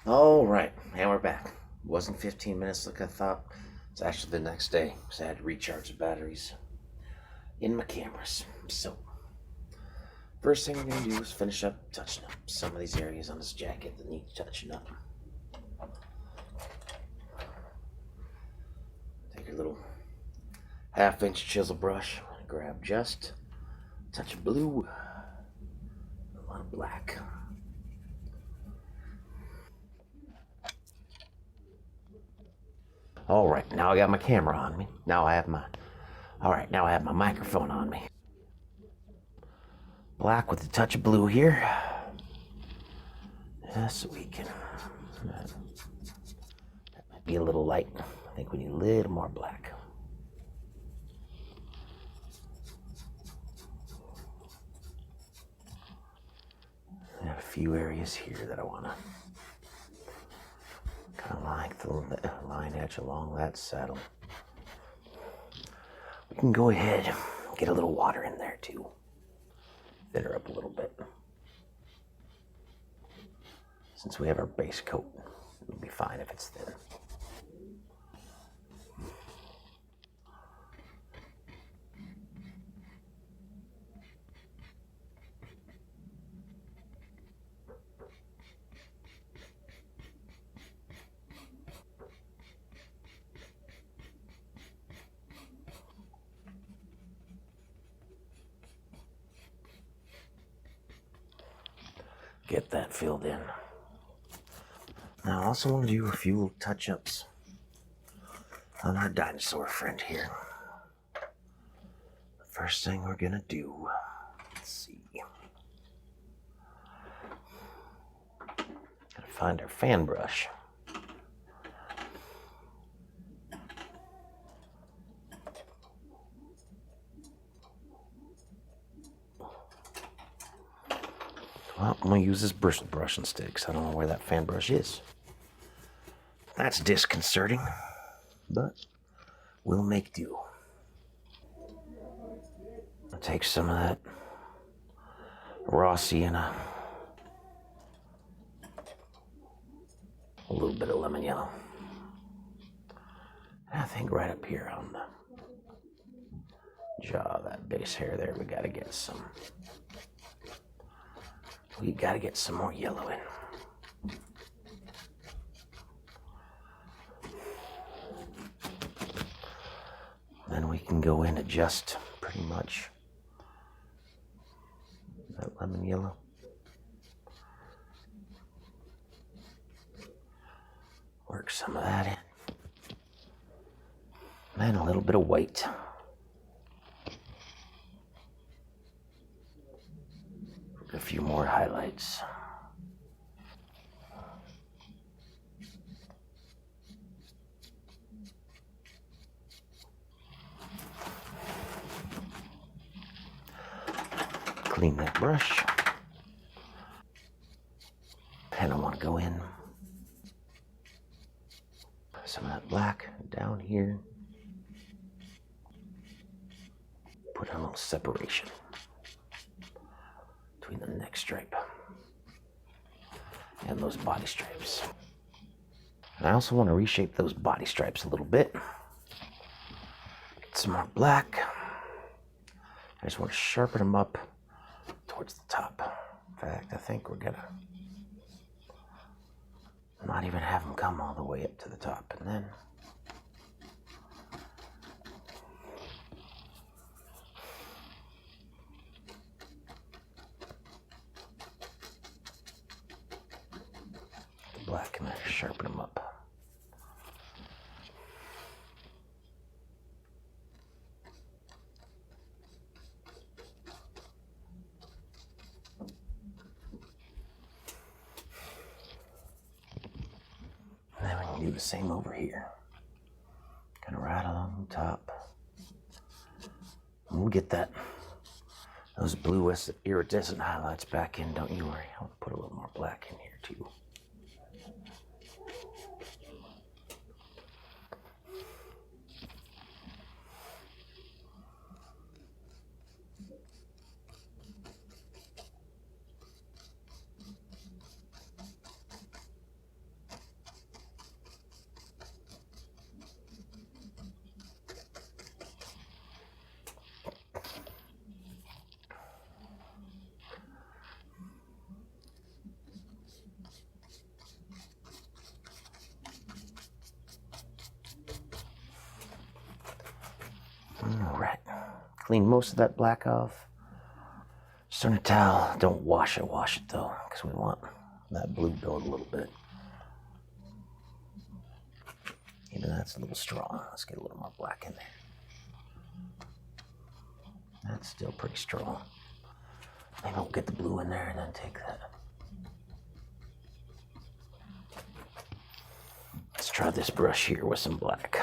All right, and we're back. It wasn't 15 minutes like I thought. It's actually the next day, so I had to recharge the batteries in my cameras. So, first thing we're going to do is finish up touching up some of these areas on this jacket that need touching up. Take your little half-inch chisel brush, grab just a touch of blue, a lot of black. All right, now I got my camera on me. Now I have my microphone on me. Black with a touch of blue here. So we can. That might be a little light. I think we need a little more black. I have a few areas here that I want to kind of like the line edge along that saddle. We can go ahead and get a little water in there too. Thin her up a little bit. Since we have our base coat, it'll be fine if it's thin. Get that filled in. Now I also want to do a few little touch-ups on our dinosaur friend here. The first thing we're gonna do, let's see. Gotta find our fan brush. Well, I'm gonna use this bristle brush instead because I don't know where that fan brush is. That's disconcerting, but we'll make do. I'll take some of that raw sienna, a little bit of lemon yellow. And I think right up here on the jaw, that base hair there, we gotta get some more yellow in. Then we can go in and adjust pretty much that lemon yellow. Work some of that in. And a little bit of white. A few more highlights. Clean that brush. And I want to go in some of that black down here. Put a little separation between the neck stripe and those body stripes. And I also want to reshape those body stripes a little bit. Get some more black. I just want to sharpen them up towards the top. In fact, I think we're gonna not even have them come all the way up to the top, and then the black and then sharpen them up. And then we can do the same over here. Kind of right along the top. And we'll get those blue iridescent highlights back in, don't you worry. I'll put a little more black in here too. clean most of that black off. Just on a towel. Don't wash it though, because we want that blue build a little bit. Even that's a little strong. Let's get a little more black in there. That's still pretty strong. Maybe we'll get the blue in there and then take that. Let's try this brush here with some black.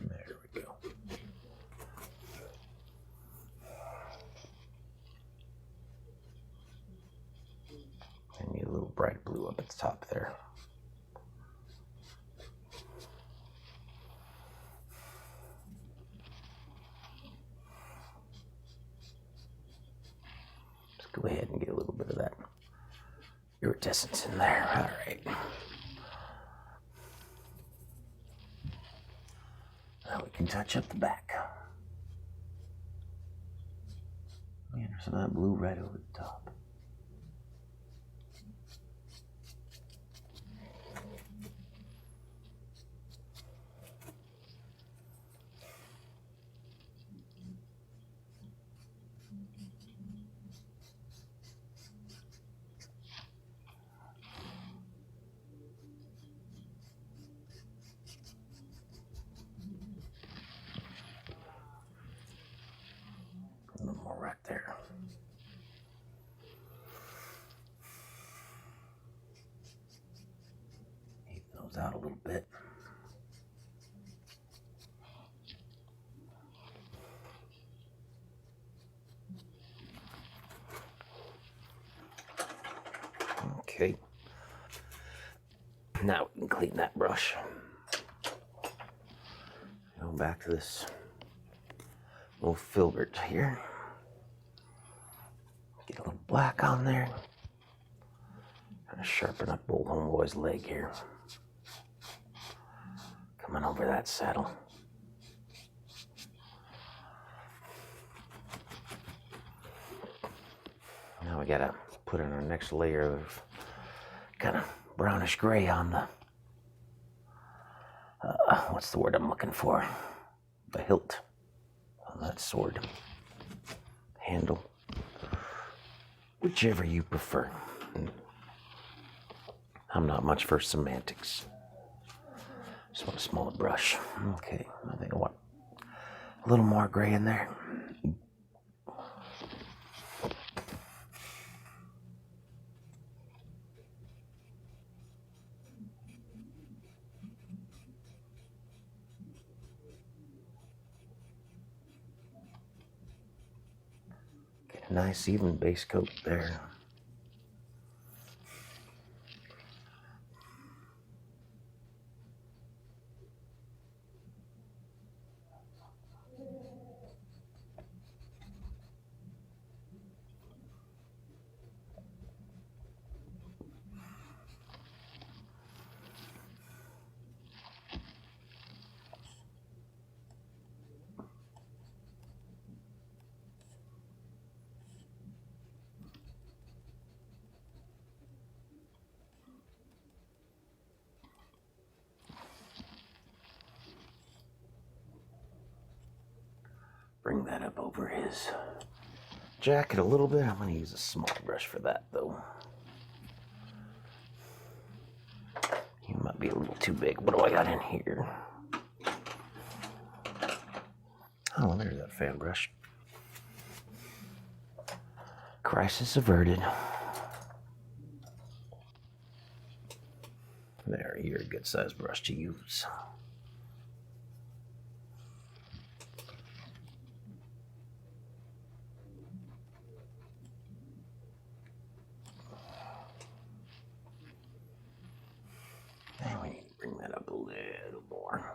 There we go. I need a little bright blue up at the top there. Go ahead and get a little bit of that iridescence in there. All right. Now we can touch up the back. Man, there's some of that blue right over the top. A little more right there. Even those out a little bit. Okay. Now we can clean that brush. Go back to this little filbert here. Get a little black on there. Kind of sharpen up old homeboy's leg here. Coming over that saddle. Now we gotta put in our next layer of kind of brownish gray on the, what's the word I'm looking for? The hilt on that sword. Handle. Whichever you prefer. I'm not much for semantics. Just want a smaller brush. Okay, I think I want a little more gray in there. Get a nice even base coat there. Bring that up over his jacket a little bit. I'm going to use a small brush for that, though. You might be a little too big. What do I got in here? Oh, there's that fan brush. Crisis averted. There, you're a good sized brush to use. And we need to bring that up a little more.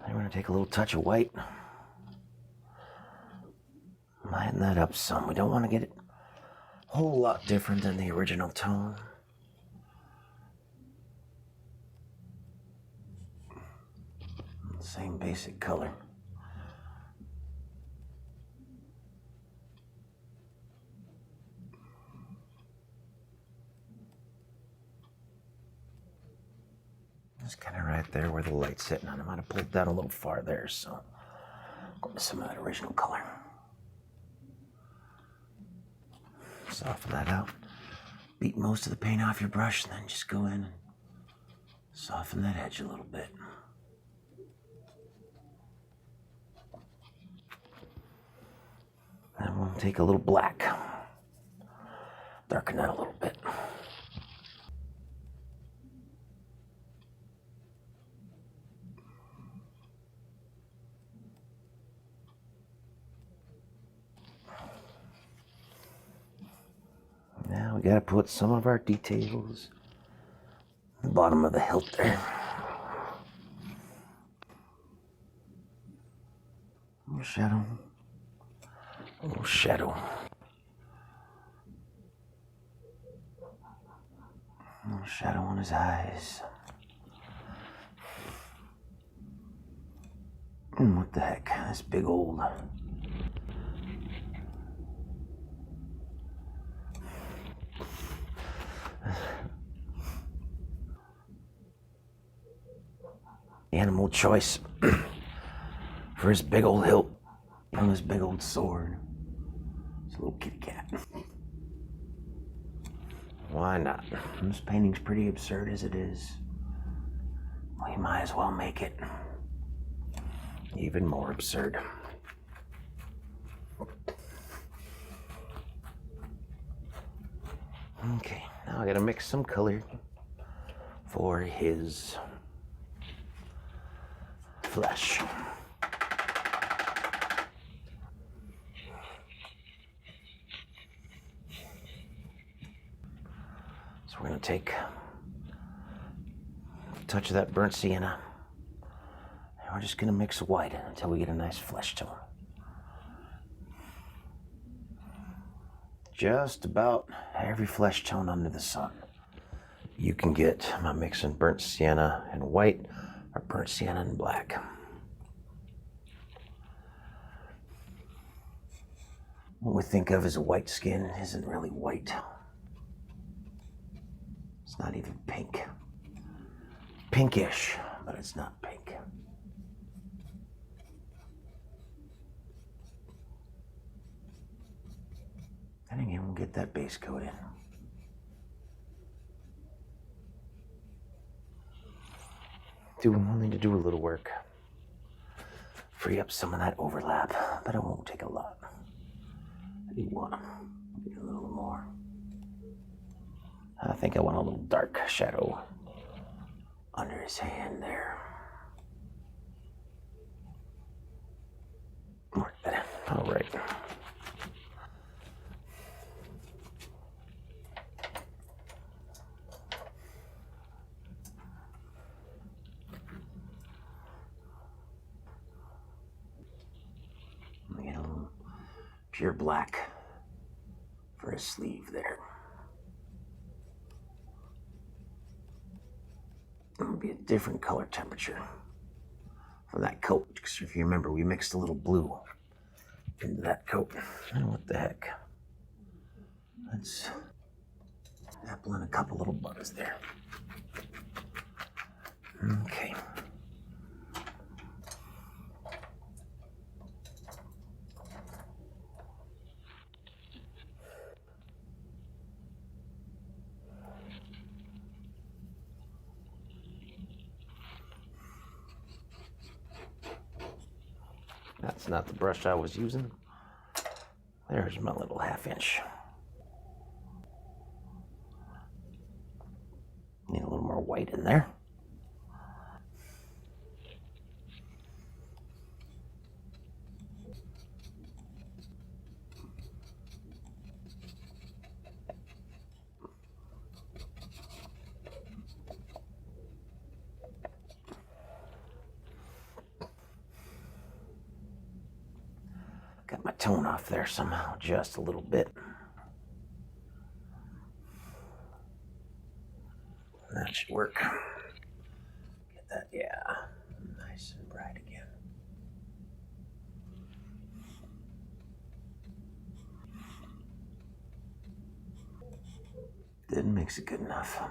I'm going to take a little touch of white. Lighten that up some. We don't want to get it a whole lot different than the original tone. Let's Same basic color. Just kind of right there where the light's sitting on. I might have pulled that a little far there, so go to some of that original color. Soften that out. Beat most of the paint off your brush, and then just go in and soften that edge a little bit. Then we'll take a little black. Darken that a little bit. Now we gotta put some of our details at the bottom of the hilt there. A little shadow. A little shadow. A little shadow on his eyes. And what the heck, this big old animal choice for his big old hilt on his big old sword. It's a little kitty cat. Why not? This painting's pretty absurd as it is. We might as well make it even more absurd. Okay, now I gotta mix some color for his flesh. So we're gonna take a touch of that burnt sienna, and we're just gonna mix white until we get a nice flesh tone. Just about every flesh tone under the sun you can get by mixing burnt sienna and white or burnt sienna and black. What we think of as a white skin isn't really white. It's not even pink. Pinkish, but it's not pink. And again, we'll get that base coat in. We'll need to do a little work. Free up some of that overlap, but it won't take a lot. I do want to get a little more. I think I want a little dark shadow under his hand there. Work that in. All right. Get a little pure black for his sleeve there. It'll be a different color temperature for that coat. Because if you remember, we mixed a little blue into that coat. And what the heck? Let's apple in a couple little buttons there. Okay. That's not the brush I was using. There's my little 1/2 inch. Need a little more white in there. Got my tone off there somehow, just a little bit. That should work. Get that, yeah, nice and bright again. Then makes it good enough.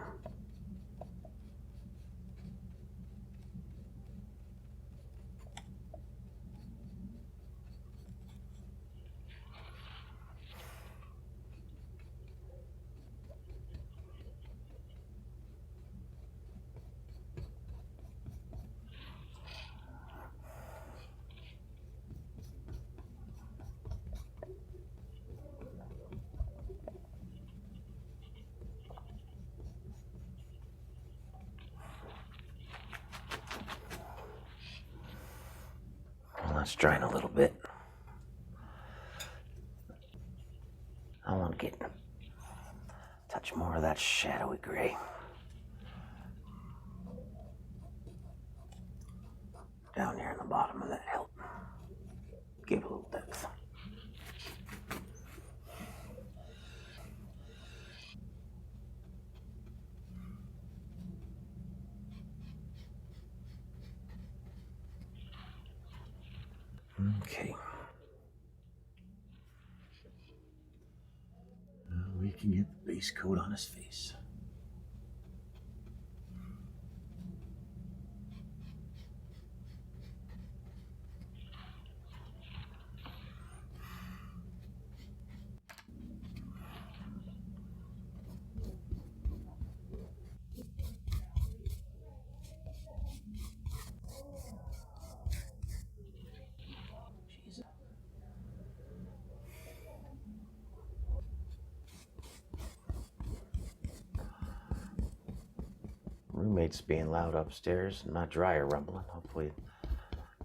Let's drying a little bit. I want to get touch more of that shadowy gray down here in the bottom of that hilt. Give it a little depth. Okay. Now we can get the base coat on his face. Jesus. Roommates being loud upstairs, and my dryer rumbling. Hopefully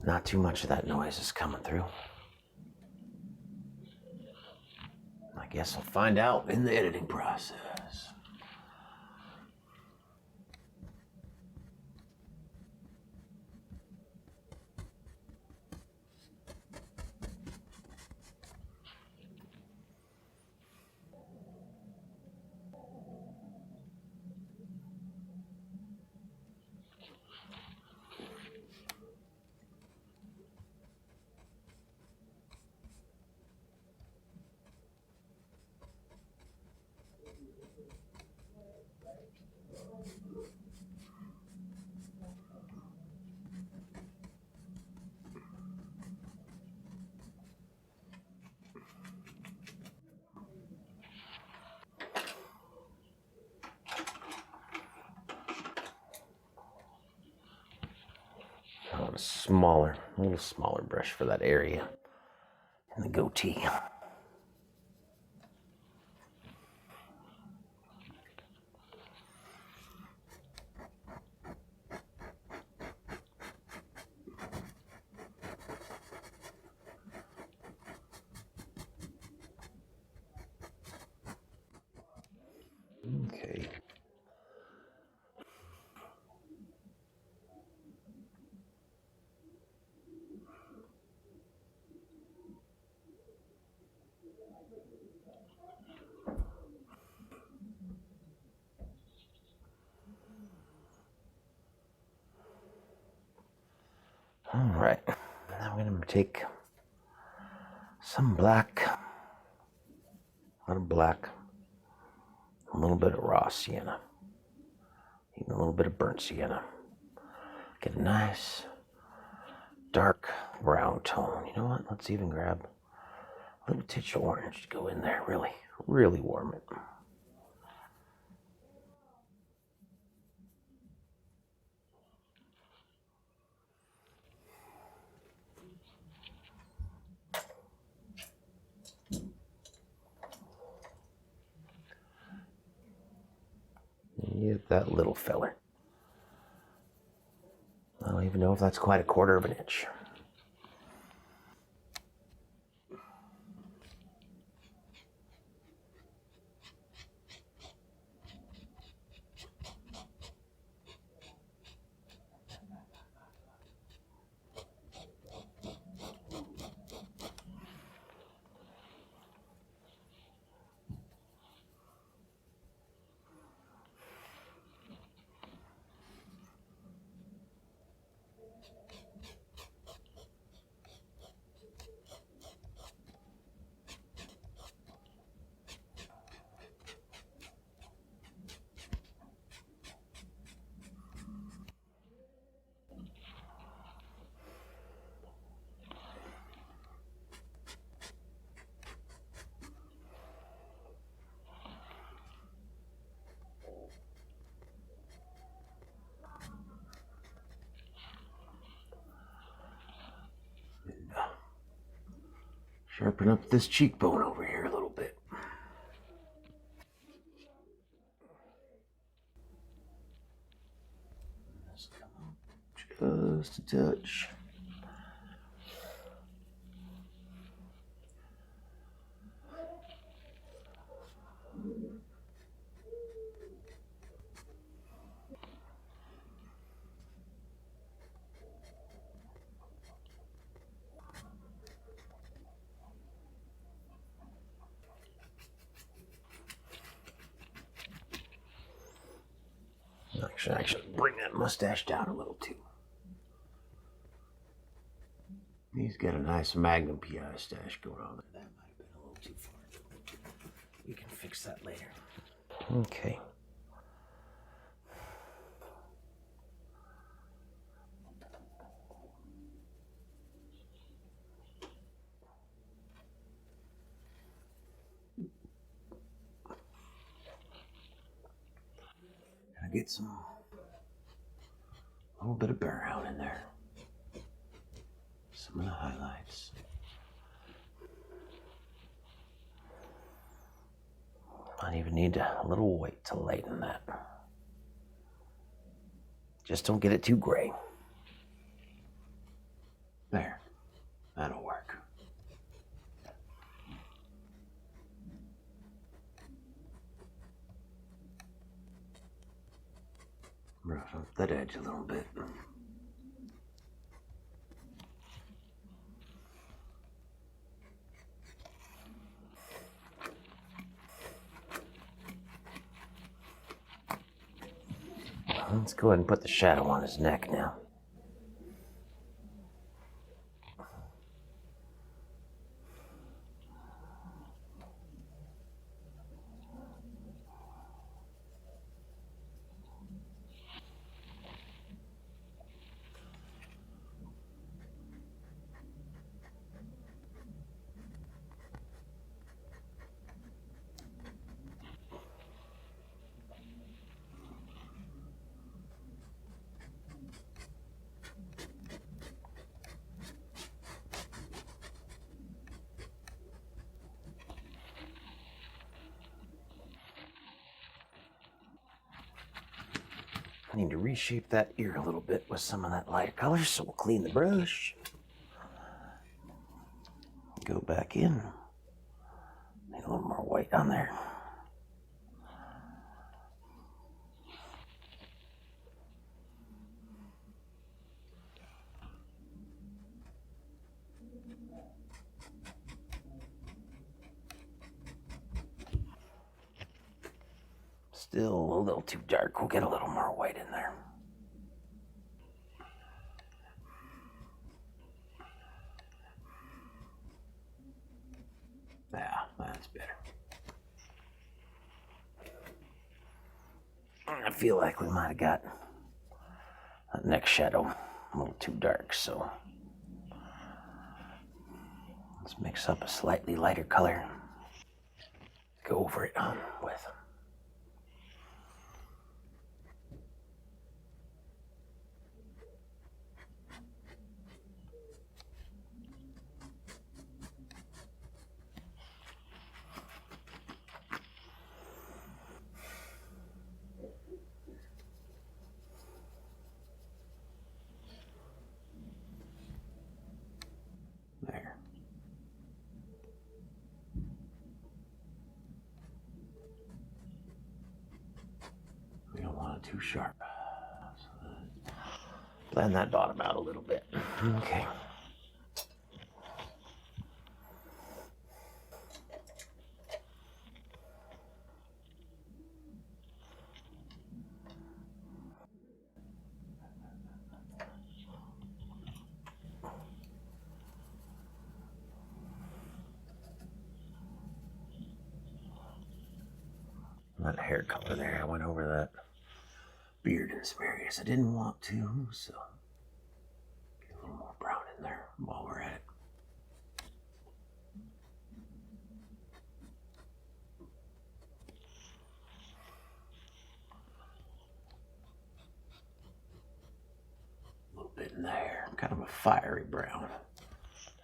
not too much of that noise is coming through. I guess I'll find out in the editing process. I want a little smaller brush for that area and the goatee. Okay. All right. Now I'm going to take some black, a lot of black, a little bit of raw sienna, even a little bit of burnt sienna. Get a nice dark brown tone. You know what? Let's even grab a little titch of orange to go in there. Really, really warm it. Get that little feller. I don't even know if that's quite a quarter of an inch. Sharpen up this cheekbone over here a little bit. Just a touch. I should bring that mustache down a little too. He's got a nice Magnum PI stash going on there. That might have been a little too far. We can fix that later. Okay. Gotta get a little bit of brown in there. Some of the highlights. Might even need a little white to lighten that. Just don't get it too gray. There. That'll work. Rough up that edge a little bit. Let's go ahead and put the shadow on his neck now. I need to reshape that ear a little bit with some of that lighter color, so we'll clean the brush. Go back in. Need a little more white on there. Still a little too dark. We'll get a little more white in there. Yeah, that's better. I feel like we might have got that neck shadow a little too dark, so let's mix up a slightly lighter color. Go over it on with. There. We don't want it too sharp. So blend that bottom out a little bit. Okay. That hair color there, I went over that beard in some areas I didn't want to, so get a little more brown in there while we're at it. A little bit in there, kind of a fiery brown.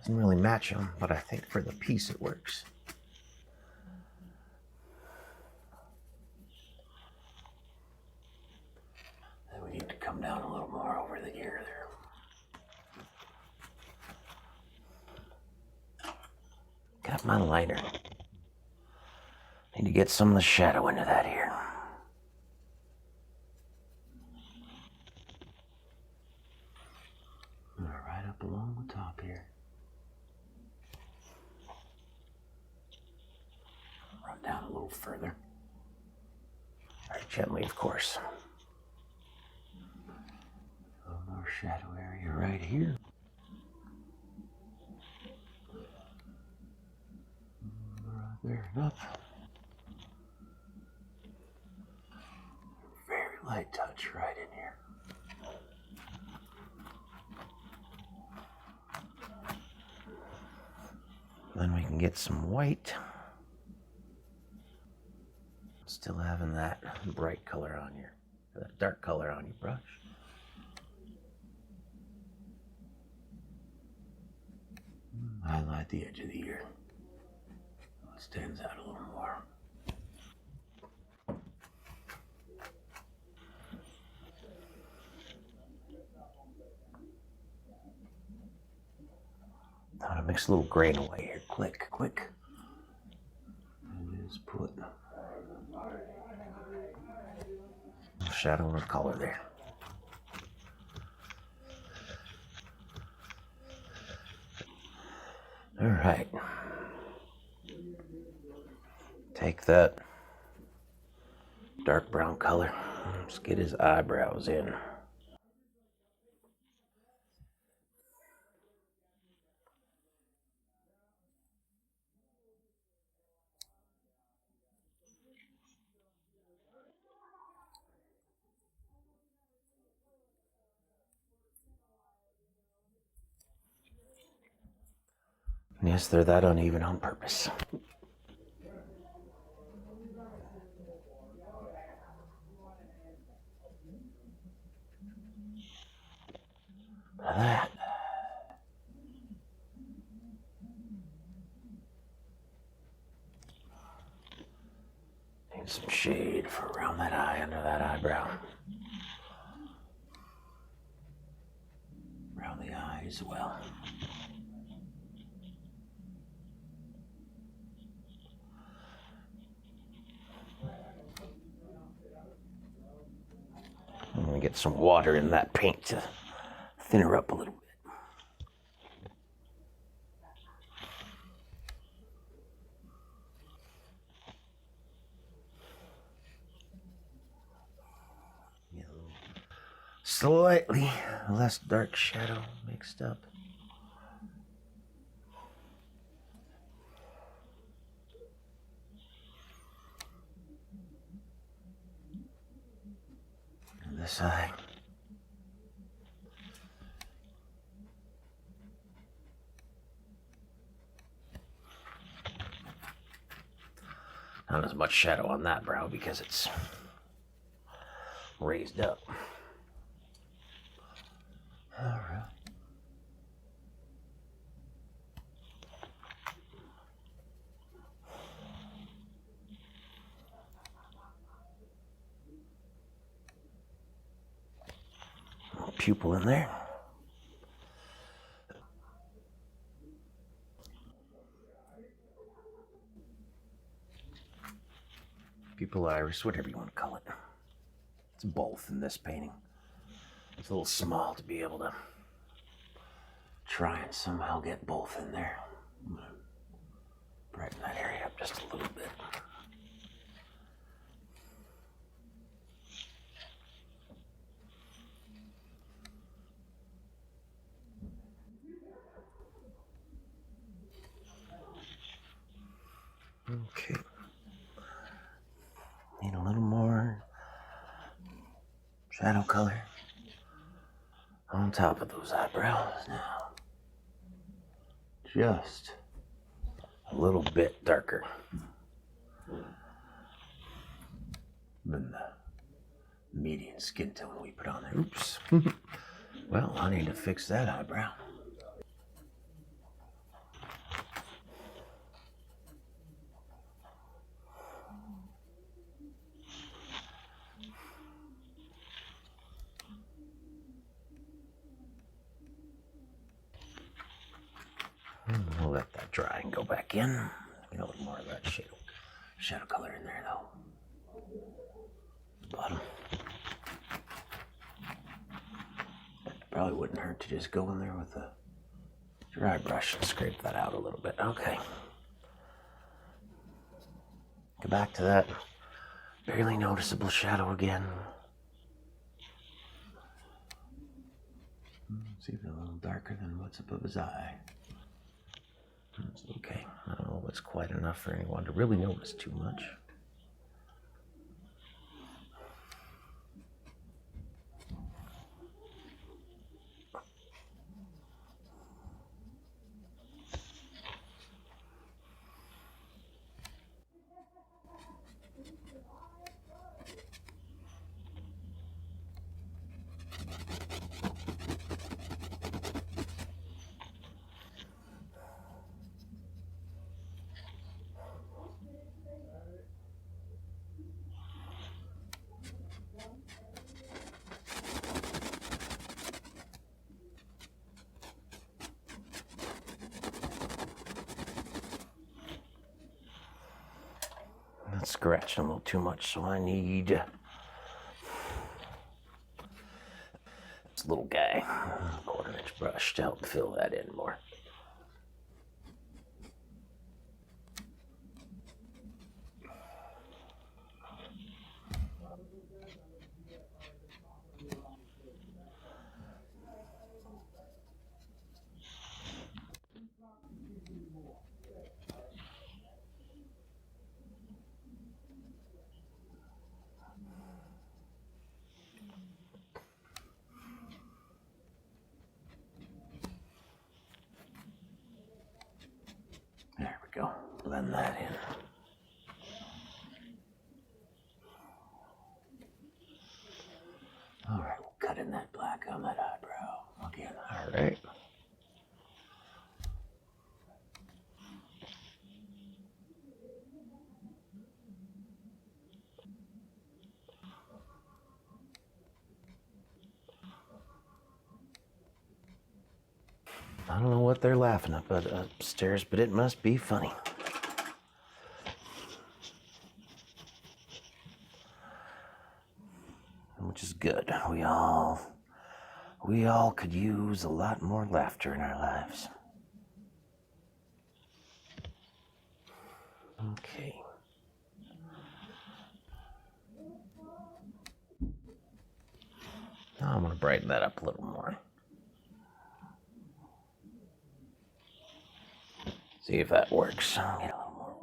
Doesn't really match them, but I think for the piece it works. Then we need to come down a little more over the ear there. Got my lighter. Need to get some of the shadow into that ear. Right up along the top here. Run down a little further. Very gently, of course. A little more shadow area right here. Right there and up. Very light touch right in here. Then we can get some white. Still having that bright color on your, that dark color on your brush. Highlight the edge of the ear. It stands out a little more. Now to mix a little grain away here. Click, quick. And just put a shadow and a color there. All right. Take that dark brown color. Let's get his eyebrows in. Yes, they're that uneven on purpose. That. Need some shade for around that eye, under that eyebrow. Around the eye as well. I'm going to get some water in that paint to thin her up a little bit. Slightly less dark shadow mixed up. And this eye. Not as much shadow on that brow because it's raised up. All right. Little pupil in there. Pupil iris, whatever you want to call it. It's both in this painting. It's a little small to be able to try and somehow get both in there. I'm gonna brighten that area up just a little bit. Okay. Need a little more shadow color on top of those eyebrows now. Just a little bit darker than the median skin tone we put on there. Oops. Well, I need to fix that eyebrow. We'll let that dry and go back in. Get a little more of that shadow color in there, though. Bottom. Probably wouldn't hurt to just go in there with a dry brush and scrape that out a little bit. Okay. Go back to that barely noticeable shadow again. See if it's a little darker than what's above his eye. That's okay. I don't know if it's quite enough for anyone to really notice too much. That's scratching a little too much, so I need this little guy, 1/4-inch brush to help fill that in more. There we go. Blend that in. All right, we'll cut in that black on that eyebrow again. All right. I don't know what they're laughing at upstairs, but it must be funny. Which is good. We all could use a lot more laughter in our lives. Okay. Now I'm going to brighten that up a little more. See if that works. Get a little more.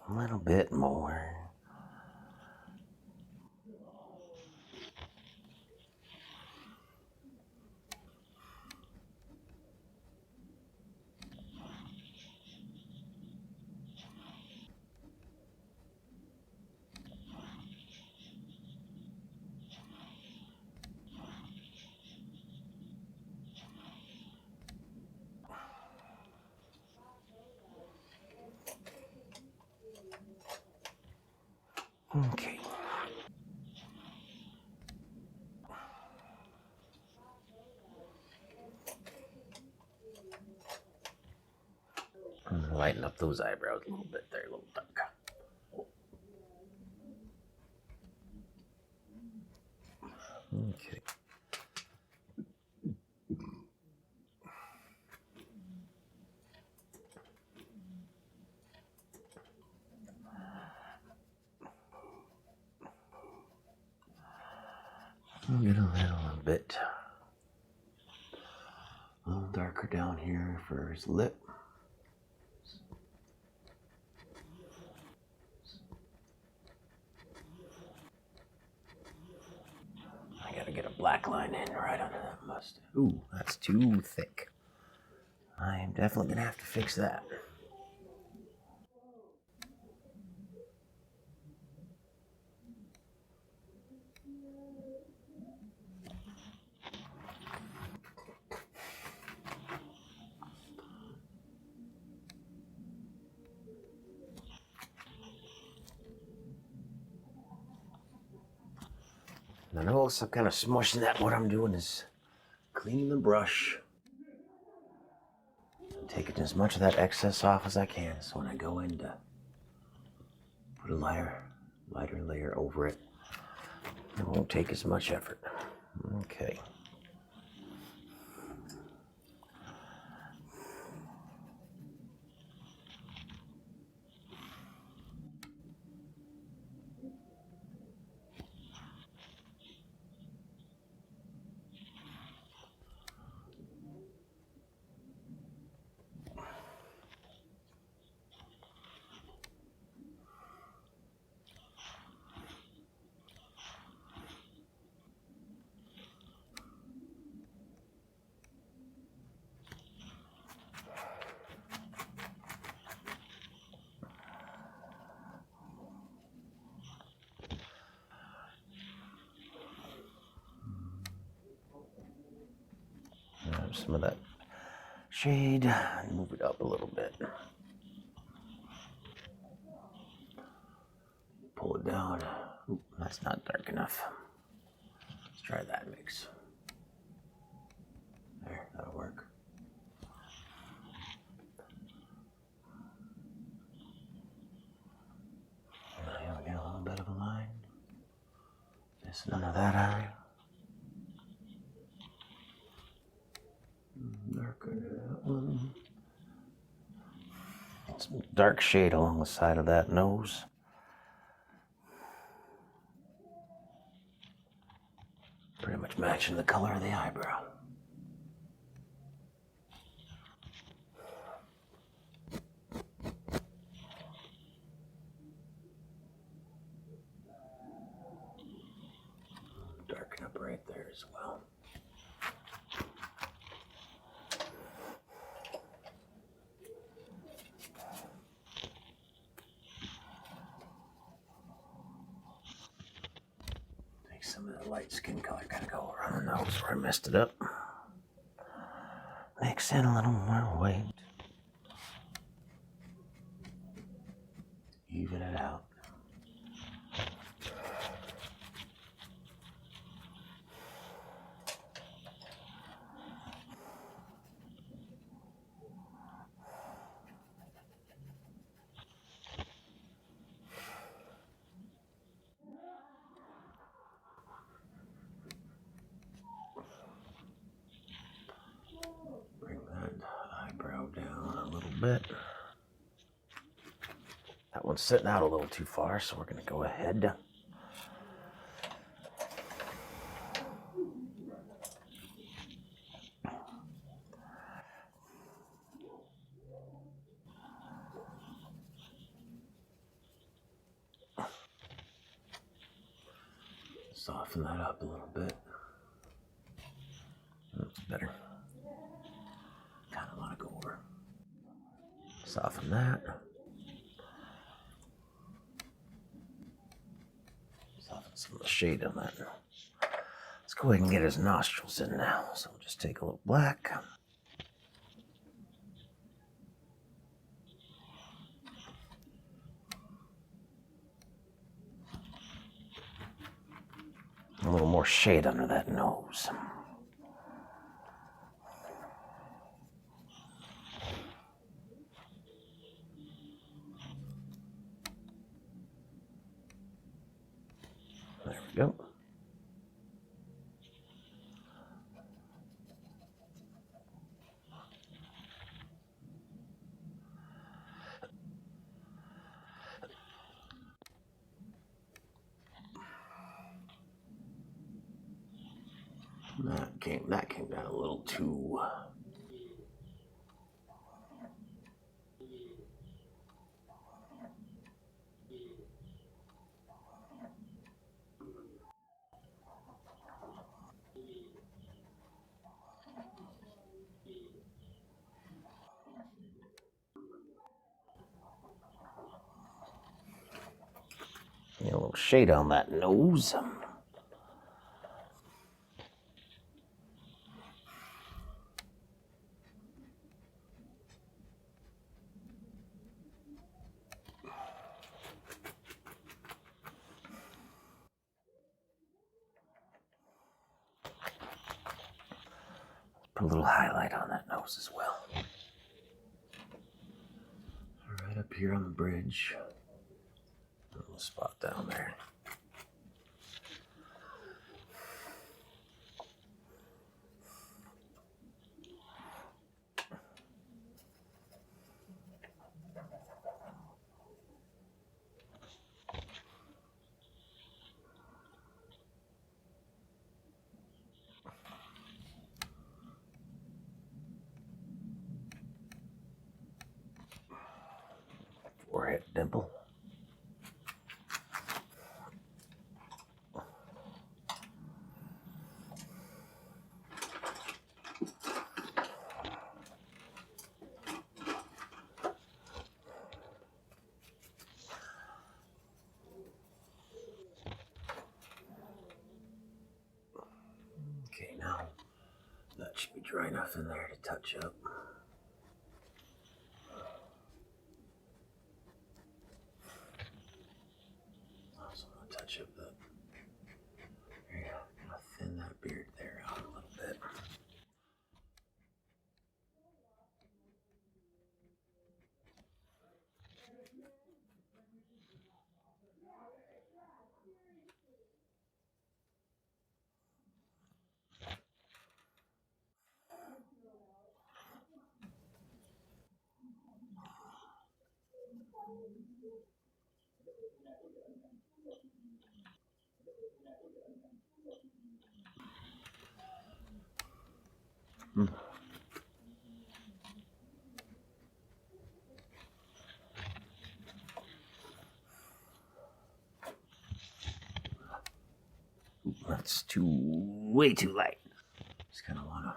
A little bit more. Okay. I'm going to lighten up those eyebrows a little bit. They're a little dark. Okay. I'll get a little bit a little darker down here for his lip. I gotta get a black line in right under that mustache. Ooh, that's too thick. I am definitely gonna have to fix that. I know I'm kind of smushing that. What I'm doing is cleaning the brush, taking as much of that excess off as I can. So when I go in to put a lighter layer over it, it won't take as much effort. Okay. Some of that shade and move it up a little bit. Pull it down. Ooh, that's not dark enough. Let's try that mix. There, that'll work. Here we get a little bit of a line. Just none of that eye. Darker that one. Some dark shade along the side of that nose. Pretty much matching the color of the eyebrow. Darken up right there as well. Take some of the light skin color, kind of go around the nose where I messed it up. Mix in a little more weight. Even it out. Bring that eyebrow down a little bit. That one's sitting out a little too far, so we're going to go ahead. Soften that up a little bit. That's better. Kind of want to go over. Soften that. Soften some of the shade on that. Let's go ahead and get his nostrils in now. So we'll just take a little black. A little more shade under that nose. There we go. That came down a little too. A little shade on that nose. a little highlight on that nose as well. Right up here on the bridge. A little spot down there. Forehead dimple. Okay, now that should be dry enough in there to touch up. Also, I'm gonna touch up that. There you go. Gonna thin that beard there out a little bit. That's way too light. Just kind of want to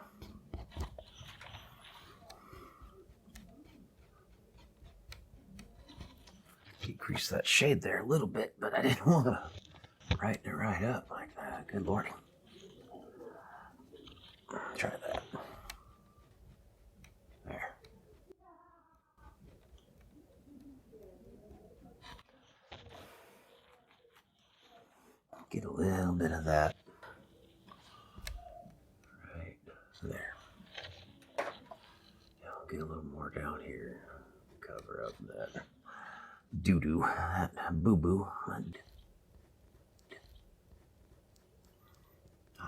decrease that shade there a little bit, but I didn't want to brighten it right up like that. Good lord. Try that. There. Get a little bit of that. Right there. I'll get a little more down here. Cover up that doo-doo, that boo-boo. I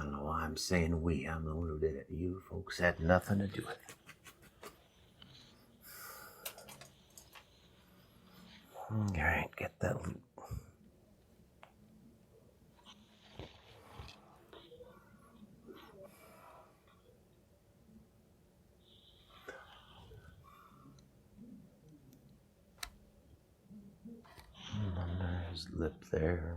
don't know why I'm saying we. I'm the one who did it. You folks had nothing to do with it. Alright, get that loop. Under his lip there.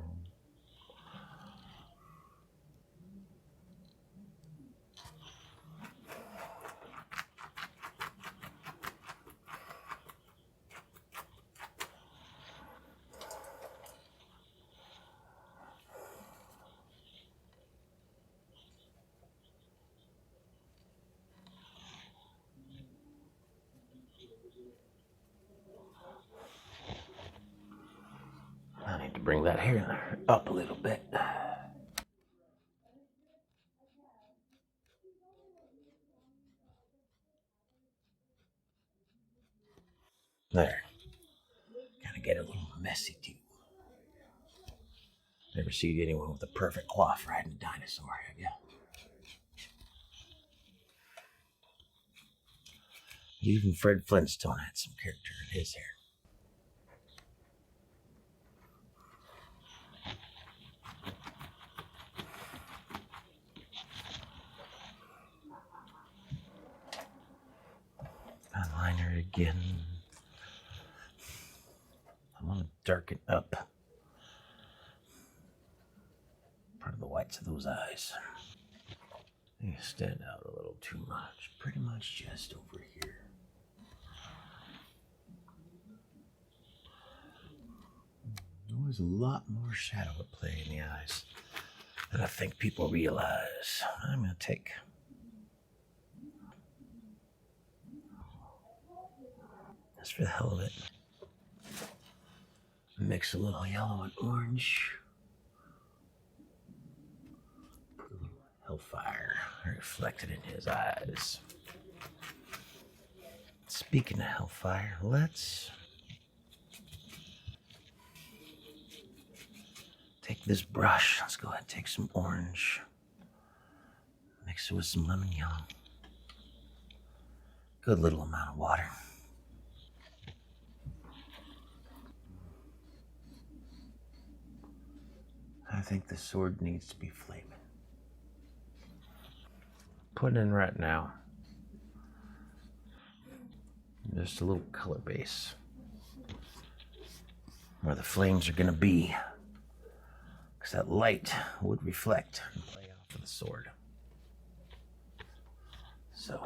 I need to bring that hair up a little bit. There. Gotta get a little messy too. Never seen anyone with a perfect coif riding a dinosaur, have you? Even Fred Flintstone had some character in his hair. Eyeliner again. I want to darken up part of the whites of those eyes. They stand out a little too much. Pretty much just over here. There's a lot more shadow at play in the eyes than I think people realize. I'm going to take just for the hell of it. Mix a little yellow and orange. Put a little hellfire. There reflected in his eyes. Speaking of hellfire, let's take this brush. Let's go ahead and take some orange. Mix it with some lemon yellow. Good little amount of water. I think the sword needs to be flaming. Put in right now. Just a little color base. Where the flames are gonna be. Because that light would reflect and play off of the sword. So.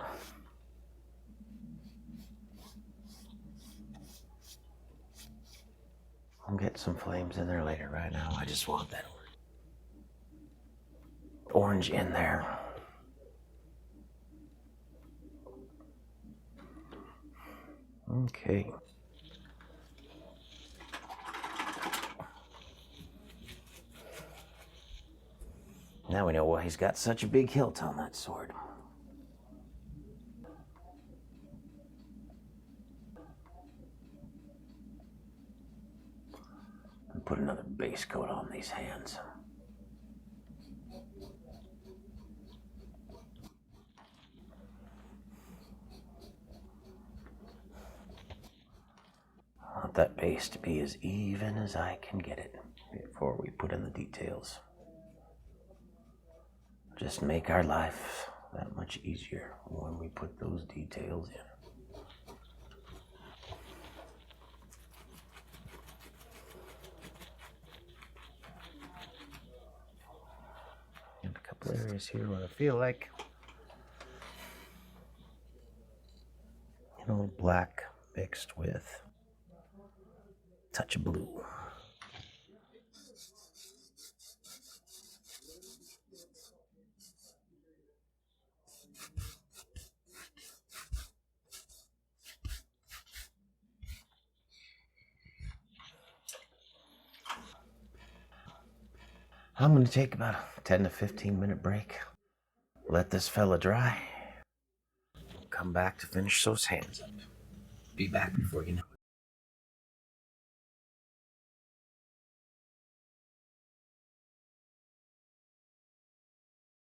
I'll get some flames in there later. Right now, I just want that orange in there. Okay. Now we know why he's got such a big hilt on that sword. And put another base coat on these hands. I want that base to be as even as I can get it before we put in the details. Just make our life that much easier when we put those details in. And a couple areas here where I feel like black mixed with a touch of blue. I'm going to take about a 10 to 15 minute break. Let this fella dry. Come back to finish those hands up. Be back before you know it.